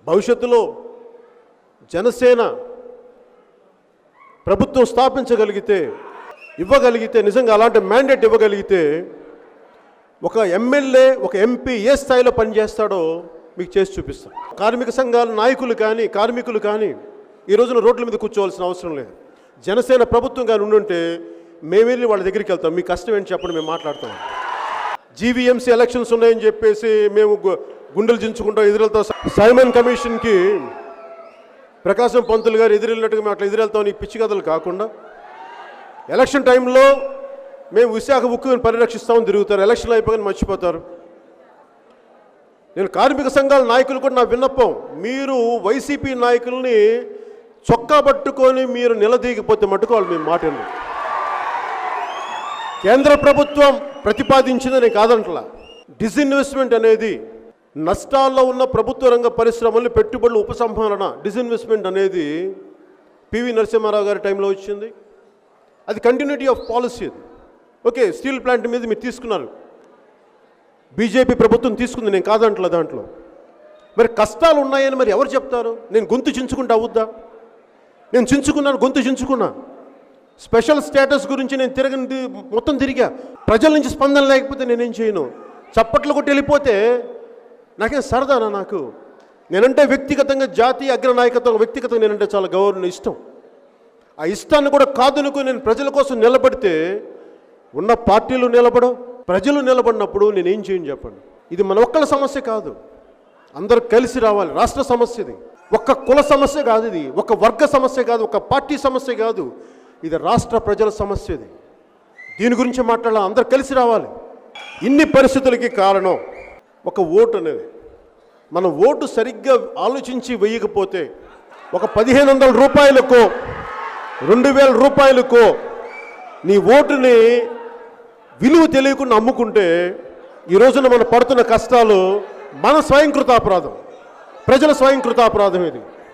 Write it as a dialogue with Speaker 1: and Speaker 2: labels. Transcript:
Speaker 1: భవిష్యత్తులో జనసేన ప్రభుత్వం స్థాపించగలిగితే, ఇవ్వగలిగితే, నిజంగా అలాంటి మ్యాండేట్ ఇవ్వగలిగితే ఒక ఎమ్మెల్యే, ఒక ఎంపీ ఏ స్థాయిలో పనిచేస్తాడో మీకు చేసి చూపిస్తాం. కార్మిక సంఘాల నాయకులు కానీ, కార్మికులు కానీ ఈ రోజున రోడ్ల మీద కూర్చోవాల్సిన అవసరం లేదు. జనసేన ప్రభుత్వం కానీ ఉండుంటే మేము వెళ్ళి వాళ్ళ దగ్గరికి వెళ్తాం. మీ కష్టం ఏంటి చెప్పండి, మేము మాట్లాడతాం. జీవీఎంసీ ఎలక్షన్స్ ఉన్నాయని చెప్పేసి మేము గుండెలు చించుకుంటాం, ఎదురెళ్తాం. సైమన్ కమిషన్కి ప్రకాశం పంతులు గారు ఎదురెళ్ళినట్టుగా మేము అట్లా ఎదురెళ్తాం. ఈ పిచ్చి కథలు కాకుండా ఎలక్షన్ టైంలో మేము విశాఖ ఉక్కుని పరిరక్షిస్తామని తిరుగుతారు, ఎలక్షన్లు అయిపోగానే మర్చిపోతారు. నేను కార్మిక సంఘాల నాయకులు కూడా నా విన్నపం, మీరు వైసీపీ నాయకుల్ని చొక్కా పట్టుకొని మీరు నిలదీయకపోతే మట్టుకు వాళ్ళు మేము మాట వినరు. కేంద్ర ప్రభుత్వం ప్రతిపాదించిందని కాదంటలా. డిస్ఇన్వెస్ట్మెంట్ అనేది నష్టాల్లో ఉన్న ప్రభుత్వ రంగ పరిశ్రమల్ని పెట్టుబడులు ఉపసంహరణ, డిస్ఇన్వెస్ట్మెంట్ అనేది పివి నరసింహారావు గారి టైంలో వచ్చింది. అది కంటిన్యూటీ ఆఫ్ పాలసీ. అది ఓకే. స్టీల్ ప్లాంట్ మీద మీరు తీసుకున్నారు, బీజేపీ ప్రభుత్వం తీసుకుంది, నేను కాదంటలా. దాంట్లో మరి కష్టాలు ఉన్నాయని మరి ఎవరు చెప్తారు? నేను గొంతు చించుకుంటా అవుద్దా? నేను చించుకున్నాను, గొంతు చించుకున్నా. స్పెషల్ స్టేటస్ గురించి నేను మొత్తం తిరిగా. ప్రజల నుంచి స్పందన లేకపోతే నేనేం చేయను. చప్పట్లు కొట్టి వెళ్ళిపోతే నాకేం సరదానా? నాకు నేనంటే వ్యక్తిగతంగా, జాతీయ అగ్రనాయకత్వం వ్యక్తిగతంగా నేనంటే చాలా గౌరవం, ఇష్టం. ఆ ఇష్టాన్ని కూడా కాదనుకో నేను ప్రజల కోసం నిలబడితే ఉన్న పార్టీలు నిలబడవు, ప్రజలు నిలబడినప్పుడు నేనేం చేయను చెప్పండి. ఇది మన ఒక్కళ్ళ సమస్య కాదు, అందరూ కలిసి రావాలి. రాష్ట్ర సమస్య ఇది, ఒక్క కుల సమస్య కాదు, ఇది ఒక వర్గ సమస్య కాదు, ఒక పార్టీ సమస్య కాదు, ఇది రాష్ట్ర ప్రజల సమస్య. ఇది దీని గురించి మాట్లాడాలి, అందరూ కలిసి రావాలి. ఇన్ని పరిస్థితులకి కారణం ఒక ఓటు అనేది. మన ఓటు సరిగ్గా ఆలోచించి వేయకపోతే, ఒక 1500 రూపాయలకో 2000 రూపాయలకో నీ ఓటుని విలువ తెలియకుండా అమ్ముకుంటే ఈ రోజున మనం పడుతున్న కష్టాలు మన స్వయంకృతాపరాధం, ప్రజల స్వయంకృతాపరాధం ఇది.